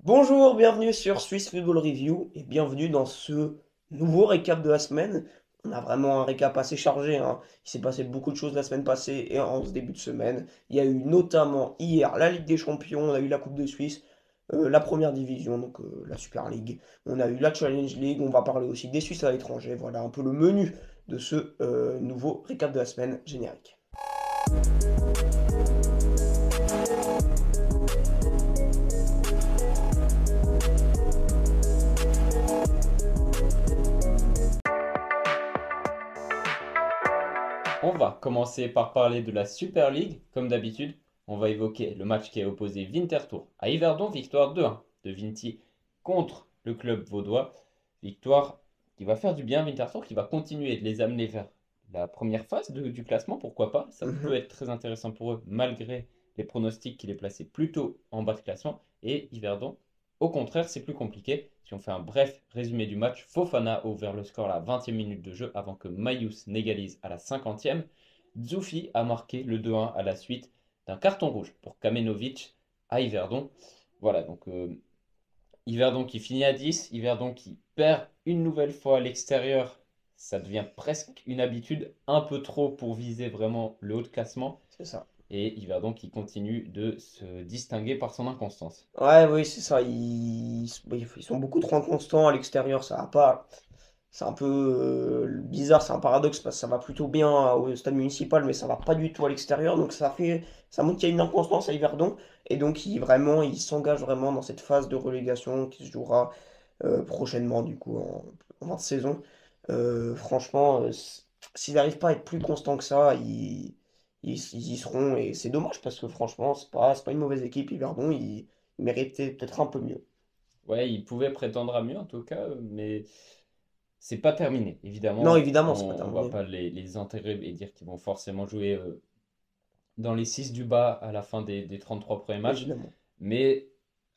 Bonjour, bienvenue sur Swiss Football Review et bienvenue dans ce nouveau récap de la semaine. On a vraiment un récap assez chargé, hein. Il s'est passé beaucoup de choses la semaine passée et en ce début de semaine. Il y a eu notamment hier la Ligue des Champions, on a eu la Coupe de Suisse, la Première Division, donc la Super League. On a eu la Challenge League, on va parler aussi des Suisses à l'étranger. Voilà un peu le menu de ce nouveau récap de la semaine générique. On va commencer par parler de la Super League. Comme d'habitude, on va évoquer le match qui a opposé Winterthur à Yverdon, victoire 2-1 de Vinti contre le club vaudois. Victoire qui va faire du bien à Winterthur, qui va continuer de les amener vers la première phase du classement, pourquoi pas. Ça peut Mhm. être très intéressant pour eux, malgré les pronostics qui les plaçaient plutôt en bas de classement. Et Yverdon, au contraire, c'est plus compliqué. Si on fait un bref résumé du match, Fofana a ouvert le score à la 20e minute de jeu avant que Mayus n'égalise à la 50e. Zoufi a marqué le 2-1 à la suite d'un carton rouge pour Kamenovic à Yverdon. Voilà, donc Yverdon qui finit à 10, Yverdon qui perd une nouvelle fois à l'extérieur. Ça devient presque une habitude, un peu trop pour viser vraiment le haut de classement. C'est ça. Et Yverdon qui continue de se distinguer par son inconstance. Ouais, oui, c'est ça. Ils sont beaucoup trop inconstants à l'extérieur. Ça va pas. C'est un peu bizarre, c'est un paradoxe parce que ça va plutôt bien au stade municipal, mais ça va pas du tout à l'extérieur. Donc ça montre qu'il y a une inconstance à Yverdon. Et donc il s'engage vraiment dans cette phase de relégation qui se jouera prochainement du coup en fin de saison. Franchement, s'ils n'arrivent pas à être plus constants que ça, ils y seront et c'est dommage parce que franchement, c'est pas une mauvaise équipe. Yverdon, ils méritaient peut-être un peu mieux. Ouais, il pouvait prétendre à mieux en tout cas, mais c'est pas terminé. Non, Évidemment, évidemment, c'est pas on va terminé. pas les enterrer et dire qu'ils vont forcément jouer dans les 6 du bas à la fin des 33 premiers matchs. Évidemment. Mais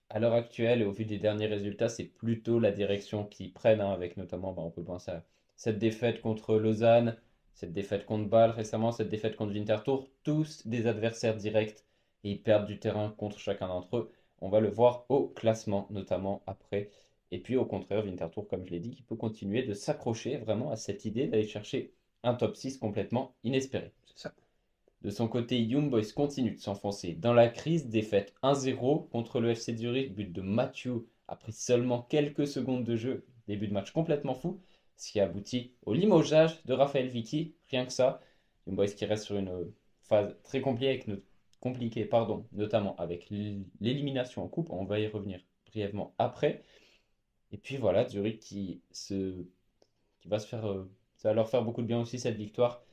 à l'heure actuelle et au vu des derniers résultats, c'est plutôt la direction qu'ils prennent, hein, avec notamment, bah, on peut penser à cette défaite contre Lausanne, cette défaite contre Bâle récemment, cette défaite contre Winterthur, tous des adversaires directs et ils perdent du terrain contre chacun d'entre eux. On va le voir au classement, notamment après. Et puis au contraire, Winterthur, comme je l'ai dit, qui peut continuer de s'accrocher vraiment à cette idée d'aller chercher un top 6 complètement inespéré. C'est ça. De son côté, Young Boys continue de s'enfoncer dans la crise, défaite 1-0 contre le FC Zurich, but de Mathieu après seulement quelques secondes de jeu, début de match complètement fou, ce qui aboutit au limogeage de Raphaël Vicky, rien que ça. Young Boys qui reste sur une phase très compliquée, pardon, notamment avec l'élimination en coupe, on va y revenir brièvement après. Et puis voilà, Zurich qui va se faire, ça va leur faire beaucoup de bien aussi cette victoire.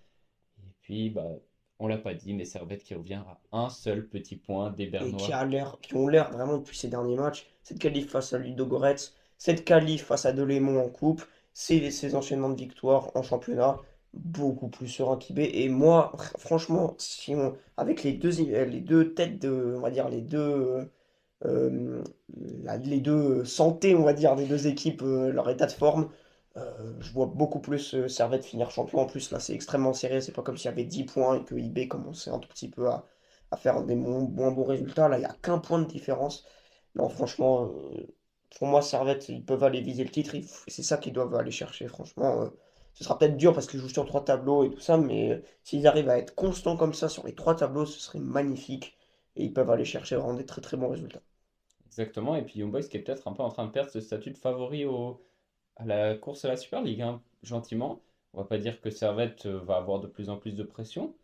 Et puis, bah, on l'a pas dit, mais Servette qui revient à un seul petit point des Et Bernois. qui ont l'air vraiment depuis ces derniers matchs, cette qualif face à Ludogorets, cette qualif face à Delémont en coupe, ces enchaînements de victoires en championnat, beaucoup plus serein qu'IB. Et moi, franchement, avec les deux têtes de, on va dire, euh, les deux santé, on va dire, des deux équipes, leur état de forme, je vois beaucoup plus Servette finir champion. En plus, là, c'est extrêmement serré. C'est pas comme s'il y avait 10 points et que IB commençait un tout petit peu à faire des moins bons résultats. Là, il n'y a qu'un point de différence. Non, franchement, pour moi, Servette, ils peuvent aller viser le titre. C'est ça qu'ils doivent aller chercher, franchement. Ce sera peut-être dur parce qu'ils jouent sur trois tableaux et tout ça, mais s'ils arrivent à être constants comme ça sur les trois tableaux, ce serait magnifique. Et ils peuvent aller chercher vraiment des très très bons résultats. Exactement. Et puis Young Boys qui est peut-être un peu en train de perdre ce statut de favori à la course à la Super League, hein, gentiment. On va pas dire que Servette va avoir de plus en plus de pression.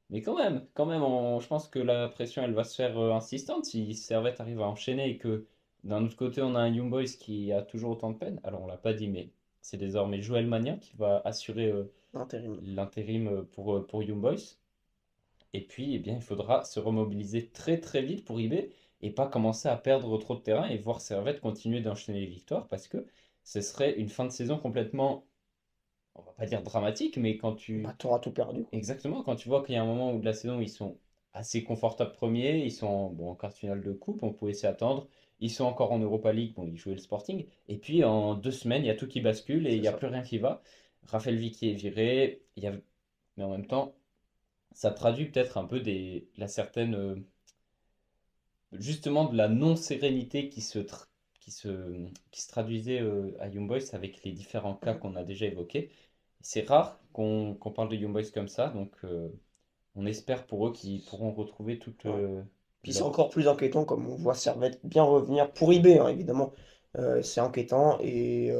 Mais quand même, je pense que la pression, elle va se faire insistante si Servette arrive à enchaîner et que d'un autre côté, on a un Young Boys qui a toujours autant de peine. Alors, on l'a pas dit, mais c'est désormais Joël Magnin qui va assurer Intérim. l'intérim pour Young Boys. Et puis, eh bien, il faudra se remobiliser très très vite pour IB et pas commencer à perdre trop de terrain et voir Servette continuer d'enchaîner les victoires parce que ce serait une fin de saison complètement, on va pas dire dramatique, mais quand Bah, tu t'auras tout perdu, quoi. exactement, quand tu vois qu'il y a un moment où de la saison, ils sont assez confortables premiers, ils sont en quart de finale de coupe, on pouvait s'y attendre. Ils sont encore en Europa League, bon, ils jouaient le Sporting. Et puis en 2 semaines, il y a tout qui bascule et il C'est n'y a ça. plus rien qui va. Raphaël Vicky est viré, mais en même temps, ça traduit peut-être un peu la certaine justement de la non-sérénité qui se traduisait à Young Boys avec les différents cas qu'on a déjà évoqués. C'est rare qu'on parle de Young Boys comme ça, donc on espère pour eux qu'ils pourront retrouver toute Ouais. Puis c'est leur... encore plus inquiétant comme on voit Servette bien revenir pour IB, hein, évidemment. C'est inquiétant et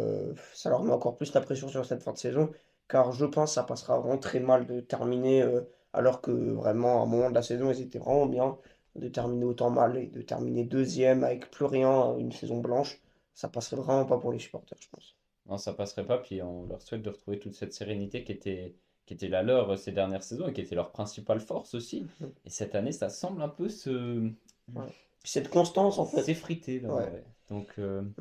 ça leur met encore plus la pression sur cette fin de saison, car je pense que ça passera vraiment très mal de terminer, alors que vraiment à un moment de la saison ils étaient vraiment bien, de terminer autant mal et de terminer deuxième avec plus rien, une saison blanche, ça passerait vraiment pas pour les supporters, je pense. Non, ça passerait pas, puis on leur souhaite de retrouver toute cette sérénité qui était la leur ces dernières saisons et qui était leur principale force aussi. Mhm. Et cette année, ça semble un peu Ouais. Puis cette constance en fait, s'effriter là, ouais. ouais. Donc Mhm.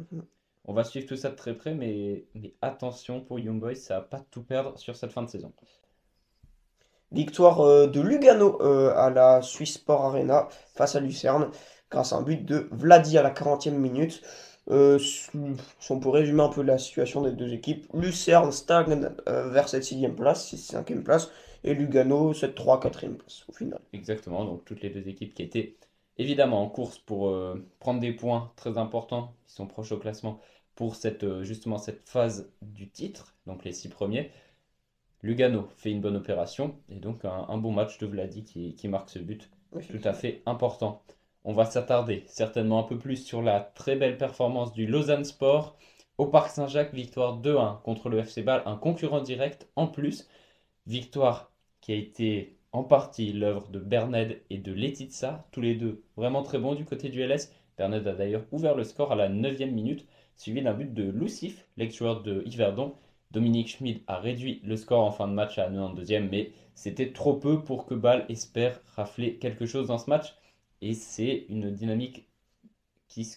on va suivre tout ça de très près, mais attention pour Young Boys, ça va pas tout perdre sur cette fin de saison. Victoire de Lugano à la Swiss Sport Arena face à Lucerne grâce à un but de Vladi à la 40e minute. Si on peut résumer un peu la situation des deux équipes, Lucerne stagne vers cette 6e place, 5e place, et Lugano cette 3 4e place au final. Exactement, donc toutes les deux équipes qui étaient évidemment en course pour prendre des points très importants, qui sont proches au classement, pour justement cette phase du titre, donc les 6 premiers. Lugano fait une bonne opération et donc un bon match de Vladi qui marque ce but tout à Effectivement. fait important. On va s'attarder certainement un peu plus sur la très belle performance du Lausanne Sport au Parc Saint-Jacques, victoire 2-1 contre le FC Bâle, un concurrent direct en plus. Victoire qui a été en partie l'œuvre de Berned et de Letitsa, tous les deux vraiment très bons du côté du LS. Berned a d'ailleurs ouvert le score à la 9e minute, suivi d'un but de Lucif, l'ex-joueur de Yverdon. Dominique Schmid a réduit le score en fin de match à la 92e, mais c'était trop peu pour que Bâle espère rafler quelque chose dans ce match. Et c'est une dynamique qui,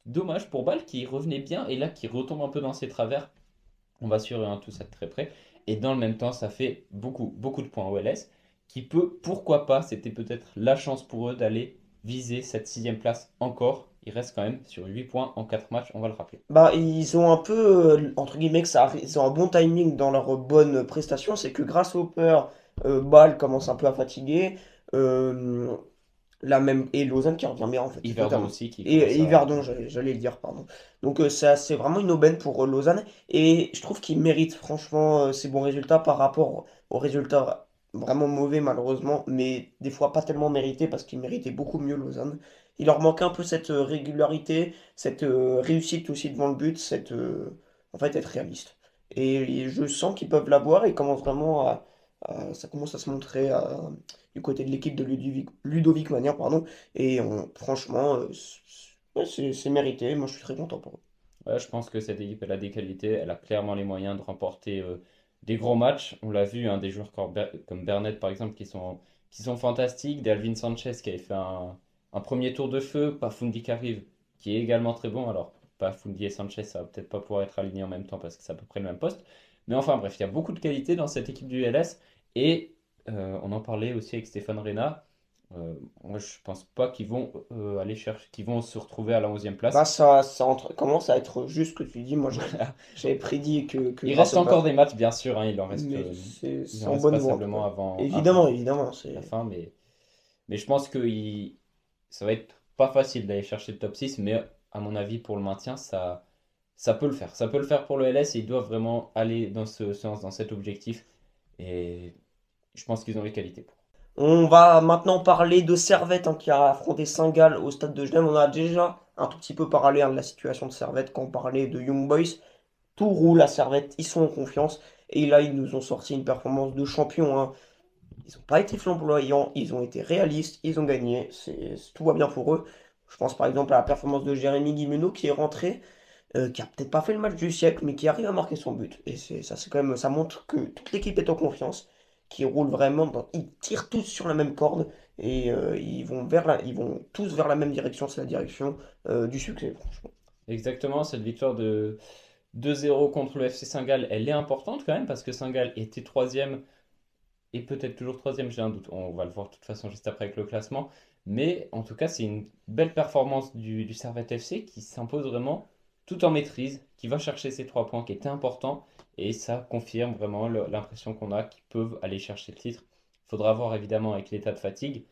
dommage pour Bâle qui revenait bien et là qui retombe un peu dans ses travers. On va suivre tout ça de très près. Et dans le même temps, ça fait beaucoup, beaucoup de points au LS qui peut, pourquoi pas, c'était peut-être la chance pour eux d'aller viser cette 6e place encore. Il reste quand même sur 8 points en 4 matchs, on va le rappeler. Bah, ils ont un peu, entre guillemets, ils ont un bon timing dans leur bonne prestation. C'est que grâce au peur, Bâle commence un peu à fatiguer. euh, et Lausanne qui revient bien, en fait, Yverdon totalement. aussi qui Et commence à... Yverdon, j'allais le dire, pardon. Donc, c'est vraiment une aubaine pour Lausanne. Et je trouve qu'ils méritent, franchement, ces bons résultats par rapport aux résultats vraiment mauvais, malheureusement. Mais des fois, pas tellement mérités parce qu'ils méritaient beaucoup mieux, Lausanne. Il leur manquait un peu cette régularité, cette réussite aussi devant le but, en fait, être réaliste. Et je sens qu'ils peuvent l'avoir et ils commencent vraiment ça commence à se montrer du côté de l'équipe de Ludovic Magnin, pardon. Et franchement, ouais, c'est mérité. Moi, je suis très content pour eux. Ouais, je pense que cette équipe, elle a des qualités, elle a clairement les moyens de remporter des gros matchs. On l'a vu, hein, des joueurs comme Bernat, par exemple, qui sont fantastiques. Dalvin Sanchez qui avait fait un premier tour de feu. Pafundi qui arrive, qui est également très bon. Alors, Pafundi et Sanchez, ça va peut-être pas pouvoir être alignés en même temps parce que c'est à peu près le même poste. Mais enfin, bref, il y a beaucoup de qualités dans cette équipe du LS. Et on en parlait aussi avec Stéphane Reyna. Moi, je pense pas qu'ils vont aller chercher, qu'ils vont se retrouver à la 11e place. Bah, commence à être juste ce que tu dis. Moi, j'avais prédit que Il grâce reste au encore peur. des matchs, bien sûr, hein, Mais il en c'est en reste bonne voie, en tout passablement cas. avant Évidemment, évidemment. la fin, mais je pense que ça va être pas facile d'aller chercher le top 6, mais à mon avis, pour le maintien, ça peut le faire. Ça peut le faire pour le LS et ils doivent vraiment aller dans ce sens, dans cet objectif. Et je pense qu'ils ont les qualités pour. On va maintenant parler de Servette, hein, qui a affronté Saint-Gall au stade de Genève. On a déjà un tout petit peu parlé, hein, de la situation de Servette quand on parlait de Young Boys. Tout roule à Servette, ils sont en confiance. Et là, ils nous ont sorti une performance de champion, hein. Ils n'ont pas été flamboyants, ils ont été réalistes, ils ont gagné. Tout va bien pour eux. Je pense par exemple à la performance de Jérémy Guimeno qui est rentré, qui a peut-être pas fait le match du siècle, mais qui arrive à marquer son but. Et c'est quand même, ça montre que toute l'équipe est en confiance, qui roule vraiment, ils tirent tous sur la même corde et ils vont tous vers la même direction. C'est la direction du succès, franchement. Exactement, cette victoire de 2-0 contre le FC Saint-Gall, elle est importante quand même parce que Saint-Gall était troisième et peut-être toujours troisième, j'ai un doute. On va le voir de toute façon juste après avec le classement. Mais en tout cas, c'est une belle performance du Servette FC qui s'impose vraiment tout en maîtrise, qui va chercher ces 3 points qui étaient importants. Et ça confirme vraiment l'impression qu'on a qu'ils peuvent aller chercher le titre. Il faudra voir évidemment avec l'état de fatigue.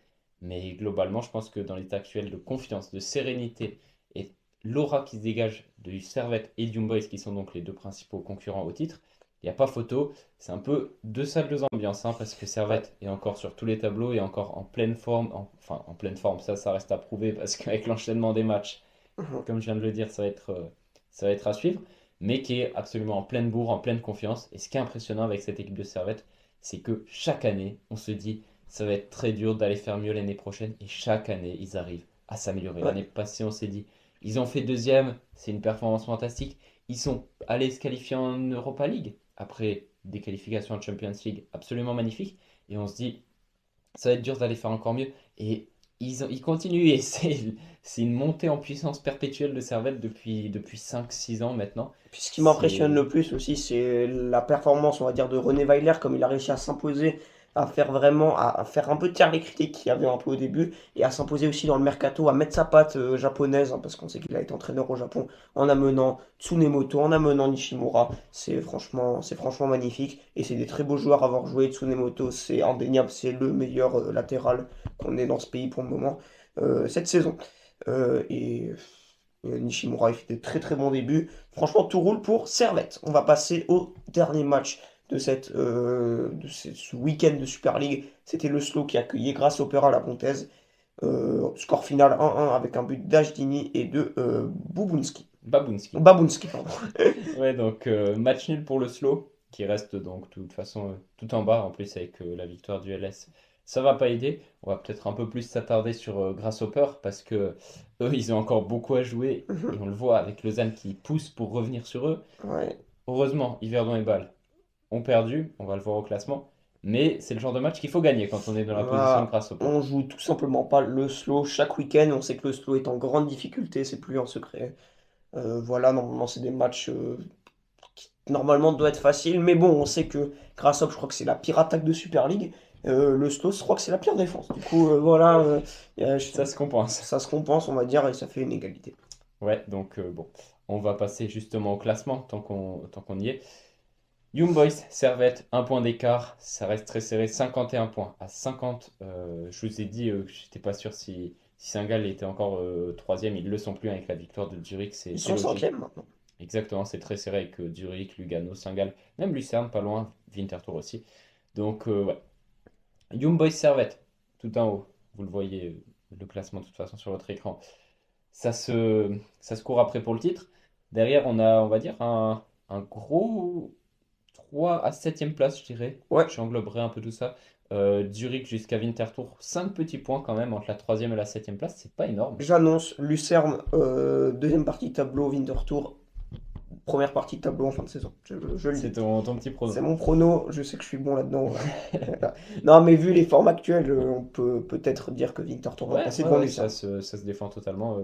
Mais globalement, je pense que dans l'état actuel de confiance, de sérénité et l'aura qui se dégage de Servette et Young Boys, qui sont donc les deux principaux concurrents au titre, il n'y a pas photo. C'est un peu deux salles, deux ambiances, hein, parce que Ouais. Servette est encore sur tous les tableaux et encore en pleine forme. Enfin, en pleine forme, ça reste à prouver parce qu'avec l'enchaînement des matchs, Mhm. comme je viens de le dire, ça va être à suivre, mais qui est absolument en pleine bourre, en pleine confiance. Et ce qui est impressionnant avec cette équipe de Servette, c'est que chaque année, on se dit, ça va être très dur d'aller faire mieux l'année prochaine. Et chaque année, ils arrivent à s'améliorer. Ouais. L'année passée, on s'est dit, ils ont fait deuxième, c'est une performance fantastique. Ils sont allés se qualifier en Europa League, après des qualifications en Champions League absolument magnifiques. Et on se dit, ça va être dur d'aller faire encore mieux. Et ils continuent et c'est une montée en puissance perpétuelle de Servette depuis 5 6 ans maintenant. Puis ce qui m'impressionne C'est le plus aussi, c'est la performance, on va dire, de René Weiler, comme il a réussi à s'imposer, à faire vraiment, à faire un peu taire les critiques qu'il y avait un peu au début, et à s'imposer aussi dans le mercato, à mettre sa patte japonaise, hein, parce qu'on sait qu'il a été entraîneur au Japon, en amenant Tsunemoto, en amenant Nishimura. C'est franchement magnifique, et c'est des très beaux joueurs à avoir joué. Tsunemoto, c'est indéniable, c'est le meilleur latéral qu'on ait dans ce pays pour le moment, cette saison. Et Nishimura, il fait de très très bons débuts. Franchement, tout roule pour Servette. On va passer au dernier match ce week-end de Super League. C'était le Slow qui accueillait Grasshopper à la Pontaise. Score final 1-1 avec un but d'Ajdini et de Bubunski. Babunski. Babunski, pardon. Ouais, donc match nul pour le Slow, qui reste donc de toute façon tout en bas. En plus, avec la victoire du LS, ça va pas aider. On va peut-être un peu plus s'attarder sur Grasshopper, parce que eux, ils ont encore beaucoup à jouer. Et on le voit avec Lausanne qui pousse pour revenir sur eux. Ouais. Heureusement, Yverdon et Bâle ont perdu, on va le voir au classement, mais c'est le genre de match qu'il faut gagner quand on est dans la position de Grasshopper. On joue tout simplement pas le Slow chaque week-end. On sait que le Slow est en grande difficulté, c'est plus en secret. Voilà, normalement, c'est des matchs qui normalement doivent être faciles. Mais bon, on sait que Grasshopper, je crois que c'est la pire attaque de Super League. Le Slow, je crois que c'est la pire défense. Du coup, voilà, Ça se compense. ça se compense, on va dire, et ça fait une égalité. Ouais, donc bon, on va passer justement au classement tant qu'on y est. Young Boys, Servette, un point d'écart, ça reste très serré, 51 points à 50. Je vous ai dit que j'étais pas sûr si Saint-Gall était encore troisième, ils ne le sont plus avec la victoire de Zurich, Ils c'est sont logique. cinquième maintenant. Exactement, c'est très serré avec Zurich, Lugano, Saint-Gall, même Lucerne, pas loin, Winterthur aussi. Donc, ouais. Young Boys Servette, tout en haut. Vous le voyez, le classement de toute façon sur votre écran. Ça se court après pour le titre. Derrière, on a, on va dire, un gros 3 à 7e place, je dirais. Ouais, J'engloberai un peu tout ça. Zurich jusqu'à Winterthur, 5 petits points quand même entre la troisième et la 7e place. C'est pas énorme. j'annonce Lucerne, deuxième partie de tableau, Winterthur, première partie de tableau en fin de saison. Je le C'est dis. ton petit C'est prono. mon prono, je sais que je suis bon là-dedans. Voilà. Non, mais vu les formes actuelles, on peut peut-être dire que Winterthur va Ouais, passer ouais, devant ouais, ça Lucerne. se défend totalement.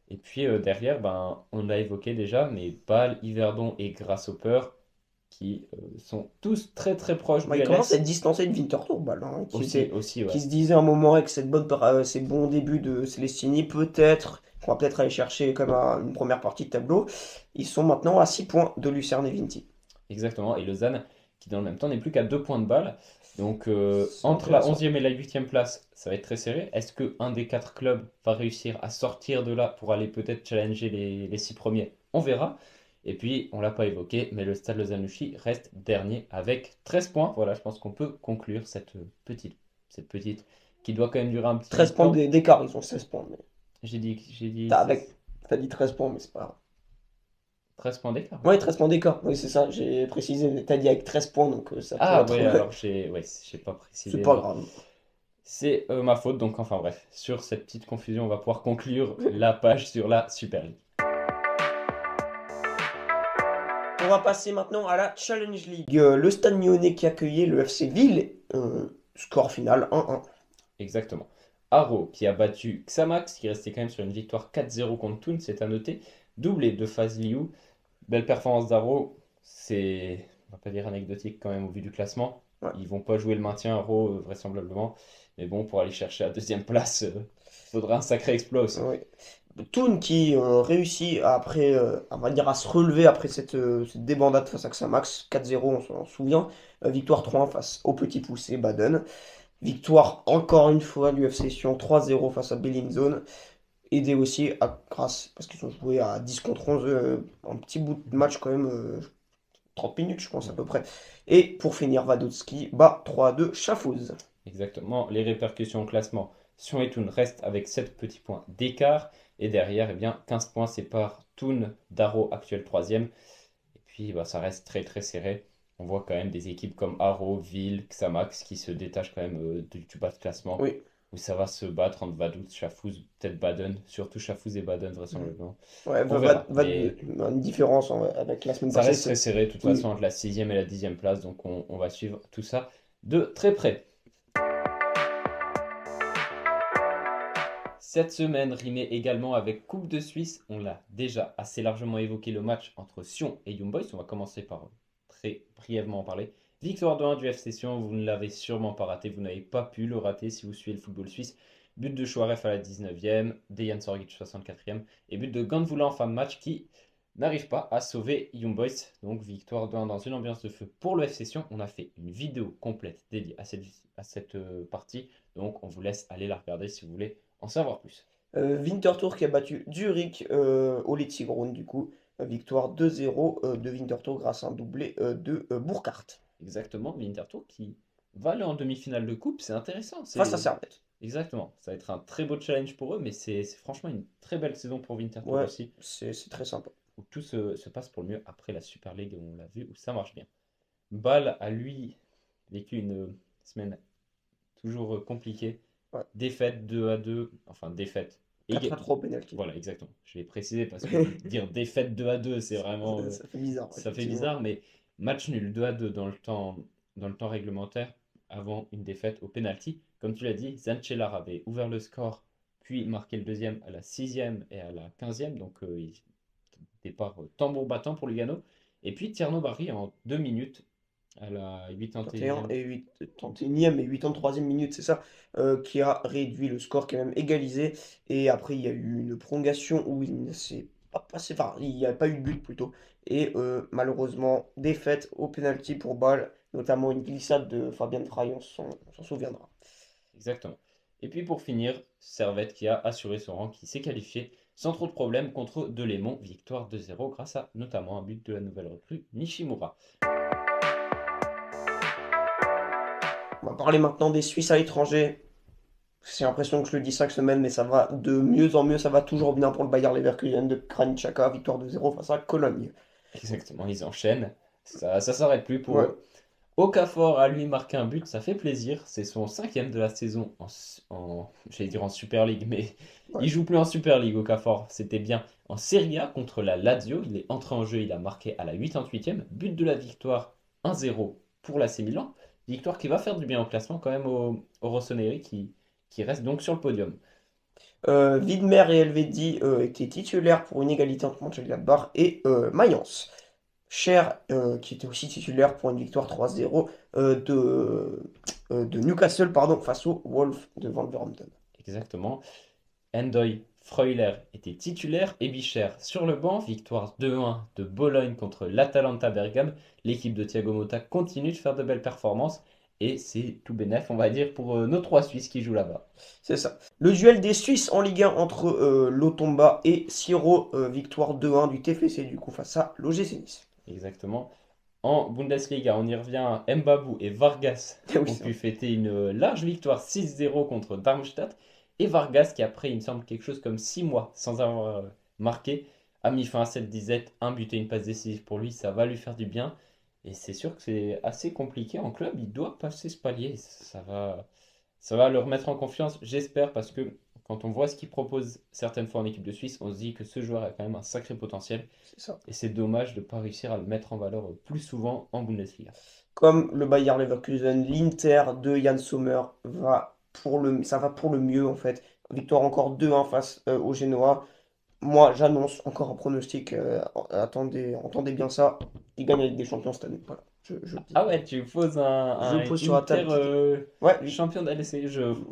Et puis derrière, ben, on l'a évoqué déjà, mais Bâle, Yverdon et Grasshopper qui sont tous très très proches Bah, du il commence à être LS. distancé de Winterthur, bah, là, hein, Aussi, qui ouais. se disait un moment avec ces bons débuts de Celestini, peut-être qu'on va peut-être aller chercher comme une première partie de tableau. Ils sont maintenant à 6 points de Lucerne et Vinti. Exactement. Et Lausanne, qui dans le même temps n'est plus qu'à 2 points de balle. Donc C'est entre la intéressant. 11e et la 8e place, ça va être très serré. Est-ce que un des quatre clubs va réussir à sortir de là pour aller peut-être challenger les 6 premiers? On verra. Et puis, on l'a pas évoqué, mais le Stade Lausanne-Luchy reste dernier avec 13 points. Voilà, je pense qu'on peut conclure cette petite qui doit quand même durer un petit bout 13 de points temps. d'écart, ils ont 16 points. Mais... J'ai dit T'as dit 13 points, mais c'est pas grave. 13 points d'écart. Ouais, 13 points d'écart, oui, c'est ça, j'ai précisé. T'as dit avec 13 points, donc ça peut Ah être. ouais, alors j'ai pas C'est précisé. pas grave. C'est ma faute, donc enfin bref, sur cette petite confusion, on va pouvoir conclure la page sur la Super League. On va passer maintenant à la Challenge League. Le Stade Lyonnais qui accueillait le FC Ville. Score final 1-1. Exactement. Haro qui a battu Xamax, qui restait quand même sur une victoire 4-0 contre Thun, c'est à noter. Doublé de Fazliou. Belle performance d'Haro, c'est, on va pas dire anecdotique quand même au vu du classement. Ouais. Ils vont pas jouer le maintien, Haro, vraisemblablement. Mais bon, pour aller chercher la deuxième place, faudra un sacré exploit aussi. Ouais. Toon qui réussit après, on va dire, à se relever après cette débandade face à Xamax. 4-0, on s'en souvient. Victoire 3-1 face au petit poussé Baden. Victoire encore une fois du FC Sion 3-0 face à Bellinzone. Aidé aussi grâce, parce qu'ils ont joué à 10 contre 11, un petit bout de match quand même, 30 minutes je pense à Ouais. peu près. Et pour finir, Vadotski bat 3-2 Schaffhouse. Exactement, les répercussions au classement. Sion et Thun restent avec 7 petits points d'écart. Et derrière, eh bien, 15 points séparent Thun d'Aro, actuel troisième. Et puis, bah, ça reste très très serré. On voit quand même des équipes comme Aro, Ville, Xamax qui se détachent quand même du bas de classement. Oui. Où ça va se battre entre Vaduz, Schaffhouse, peut-être Baden. Surtout Schaffhouse et Baden, Mm. vraisemblablement. Ouais, On verra. Mais une différence avec la semaine ça passée, reste très c'est. serré de toute façon Oui. entre la sixième et la 10e place. Donc on va suivre tout ça de très près. Cette semaine rimait également avec Coupe de Suisse. On l'a déjà assez largement évoqué le match entre Sion et Young Boys. On va commencer par très brièvement en parler. Victoire 2-1 du FC Sion, vous ne l'avez sûrement pas raté, vous n'avez pas pu le rater si vous suivez le football suisse. But de Chouaref à la 19e, Dejan Sorgic 64e et but de Gandvoula en fin de match qui n'arrive pas à sauver Young Boys. Donc victoire 2-1 dans une ambiance de feu pour le FC Sion. On a fait une vidéo complète dédiée à cette partie. Donc on vous laisse aller la regarder si vous voulez en savoir plus. Winterthur qui a battu Zurich au Letzigrund du coup. Victoire 2-0 de Winterthur grâce à un doublé de Burkhardt. Exactement, Winterthur qui va aller en demi-finale de coupe, c'est intéressant. Face à Servette. Exactement, ça va être un très beau challenge pour eux, mais c'est franchement une très belle saison pour Winterthur Ouais, aussi, c'est très sympa. où tout se passe pour le mieux après la Super League, on l'a vu, où ça marche bien. Bâle a lui vécu une semaine toujours compliquée. Ouais. Défaite 2-2, enfin défaite. 4-3 au penalty. Voilà, exactement. Je l'ai précisé parce que dire défaite 2-2, c'est vraiment. Ça fait bizarre, Ça fait effectivement. bizarre, mais match nul 2-2 dans le temps réglementaire avant une défaite au penalty. Comme tu l'as dit, Zanchelar avait ouvert le score, puis marqué le deuxième à la 6e et à la 15e. Donc, départ tambour battant pour Lugano. Et puis Tierno Barry en 2 minutes à la 31 81e. et 8, 31e et 83e minute, c'est ça, qui a réduit le score, qui a même égalisé. Et après, il y a eu une prolongation où il ne s'est pas passé, enfin, il n'y a pas eu de but plutôt. Et malheureusement, défaite au penalty pour Bâle, notamment une glissade de Fabien Frey, on s'en souviendra. Exactement. Et puis pour finir, Servette qui a assuré son rang, qui s'est qualifié sans trop de problèmes contre Delémont, victoire 2-0 grâce à notamment un but de la nouvelle recrue Nishimura. On va parler maintenant des Suisses à l'étranger. J'ai l'impression que je le dis chaque semaine, mais ça va de mieux en mieux, ça va toujours bien pour le Bayer Leverkusen de Granit Xhaka, victoire 2-0 face à Cologne. Exactement, ils enchaînent, ça s'arrête plus pour Ouais, eux. Okafor a lui marqué un but, ça fait plaisir, c'est son 5e de la saison j'allais dire en Super League, mais ouais. il joue plus en Super League Okafor, c'était bien en Serie A contre la Lazio, il est entré en jeu, il a marqué à la 88e, but de la victoire 1-0 pour l'AC Milan, victoire qui va faire du bien au classement quand même au Rossoneri qui reste donc sur le podium. Widmer et Elvedi étaient titulaires pour une égalité entre Mönchengladbach et Mayence. Cher, qui était aussi titulaire pour une victoire 3-0 de Newcastle pardon, face aux Wolves de Wolverhampton. Exactement. Endoy, Freuler était titulaire et Bicher sur le banc. Victoire 2-1 de Bologne contre l'Atalanta Bergame. L'équipe de Thiago Motta continue de faire de belles performances. Et c'est tout bénef, on va dire, pour nos 3 Suisses qui jouent là-bas. C'est ça. Le duel des Suisses en Ligue 1 entre Lotomba et Siro, victoire 2-1 du TFC du coup face à l'OGC Nice. Exactement. En Bundesliga, on y revient. Mbabou et Vargas Eh oui, ont c'est pu vrai. fêter une large victoire 6-0 contre Darmstadt. Et Vargas, qui après, il me semble, quelque chose comme 6 mois sans avoir marqué, a mis fin à cette disette. Un but et une passe décisive pour lui, ça va lui faire du bien. Et c'est sûr que c'est assez compliqué en club. Il doit passer ce palier. Ça va le remettre en confiance, j'espère, parce que quand on voit ce qu'il propose certaines fois en équipe de Suisse, on se dit que ce joueur a quand même un sacré potentiel. C'est ça. Et c'est dommage de ne pas réussir à le mettre en valeur plus souvent en Bundesliga. Comme le Bayer Leverkusen, l'Inter de Jan Sommer ça va pour le mieux en fait. Victoire encore 2-1 face au Genoa. Moi, j'annonce encore un pronostic. Entendez bien ça. Il gagne avec des champions cette année. Voilà, je le dis. Ah ouais, tu poses un, Je un pose sur la Inter table. Ouais, oui. champion d'LC.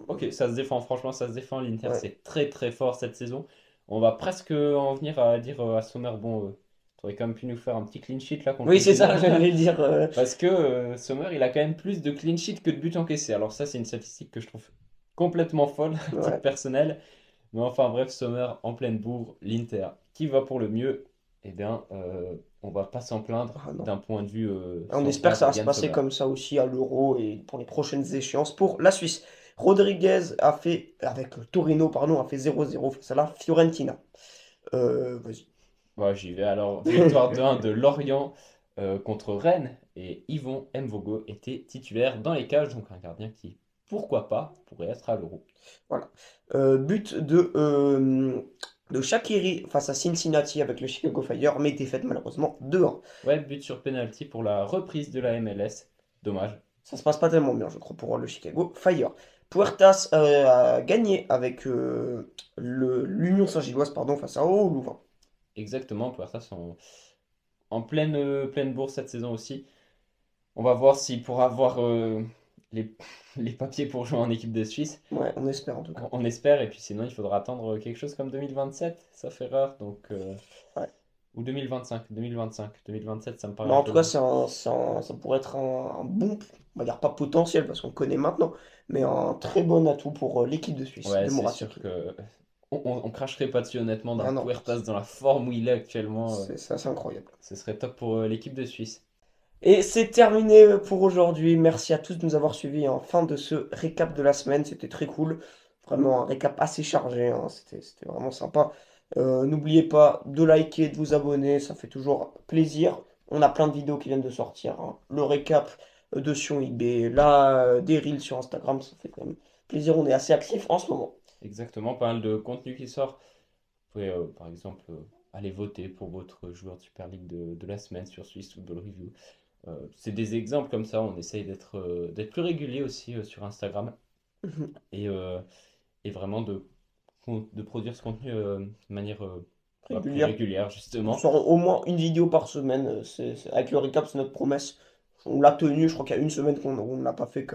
Ok, ça se défend, franchement, ça se défend. L'Inter, Ouais. c'est très très fort cette saison. On va presque en venir à dire à Sommer, bon, aurais quand même pu nous faire un petit clean sheet là contre Oui, le c'est ça, Ghana. j'allais dire. Parce que Sommer, il a quand même plus de clean sheet que de buts encaissés. Alors ça, c'est une statistique que je trouve complètement folle, à titre Ouais. personnel. Mais enfin bref, Sommer en pleine bourre, l'Inter qui va pour le mieux. Eh bien, on va pas s'en plaindre Ah non. d'un point de vue On espère que ça central, va se Yann passer Sommer. comme ça aussi à l'Euro et pour les prochaines échéances pour la Suisse. Rodriguez a fait, avec Torino, pardon, a fait 0-0 face à la Fiorentina. Vas-y. Voilà, j'y vais. Alors, victoire 2-1 de Lorient contre Rennes. Et Yvon Mvogo était titulaire dans les cages. Donc un gardien qui, pourquoi pas, pourrait être à l'Euro. Voilà. But de Shaqiri face à Cincinnati avec le Chicago Fire, mais défaite malheureusement 2-1. Ouais, but sur penalty pour la reprise de la MLS. Dommage. Ça se passe pas tellement bien, je crois, pour le Chicago Fire. Puertas a gagné avec l'Union Saint-Gilloise pardon, face à Louvain. Exactement, Puertas en pleine, pleine bourse cette saison aussi. On va voir s'il pourra avoir les, les papiers pour jouer en équipe de Suisse. Ouais, on espère en tout cas. On espère, et puis sinon il faudra attendre quelque chose comme 2027, sauf erreur, donc, Ouais. ou 2025, 2025, 2027 ça me paraît Mais un en peu tout cas, loin. ça pourrait être un bon, on va dire pas potentiel parce qu'on le connaît maintenant, mais un très bon atout pour l'équipe de Suisse, Ouais, de c'est sûr Moratique. que on cracherait pas dessus honnêtement d'un Ah non, Puertas dans la forme où il est actuellement, c'est assez incroyable. ce serait top pour l'équipe de Suisse. Et c'est terminé pour aujourd'hui. Merci à tous de nous avoir suivis en fin de ce récap de la semaine. C'était très cool. Vraiment un récap assez chargé, hein. C'était vraiment sympa. N'oubliez pas de liker, de vous abonner. Ça fait toujours plaisir. On a plein de vidéos qui viennent de sortir, hein. Le récap de Sion IB, là, des reels sur Instagram. Ça fait quand même plaisir. On est assez actifs en ce moment. Exactement, pas mal de contenu qui sort. Vous pouvez par exemple aller voter pour votre joueur de Super League de la semaine sur Swiss Football Review. C'est des exemples comme ça, on essaye d'être plus régulier aussi sur Instagram et, euh, et vraiment de produire ce contenu de manière plus Régulière. régulière On justement. sort au moins une vidéo par semaine. Avec le récap, c'est notre promesse. On l'a tenu, je crois qu'il y a une semaine qu'on on ne l'a pas fait.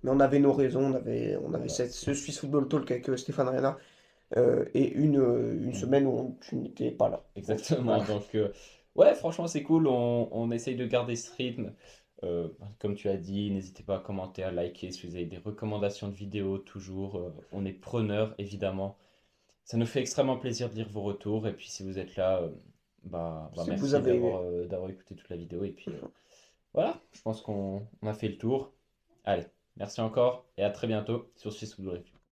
Mais on avait nos raisons. On avait Voilà, ce Swiss Football Talk avec Stéphane Arena. Et une Mhm. semaine où tu n'étais pas là. Donc, Exactement. voilà. Donc ouais, franchement c'est cool, on essaye de garder ce rythme. Comme tu as dit, n'hésitez pas à commenter, à liker si vous avez des recommandations de vidéos, toujours. On est preneur évidemment. Ça nous fait extrêmement plaisir de lire vos retours. Et puis si vous êtes là, bah Si vous merci avez. d'avoir écouté toute la vidéo. Et puis voilà, je pense qu'on a fait le tour. Allez, merci encore et à très bientôt sur Swiss Football Review.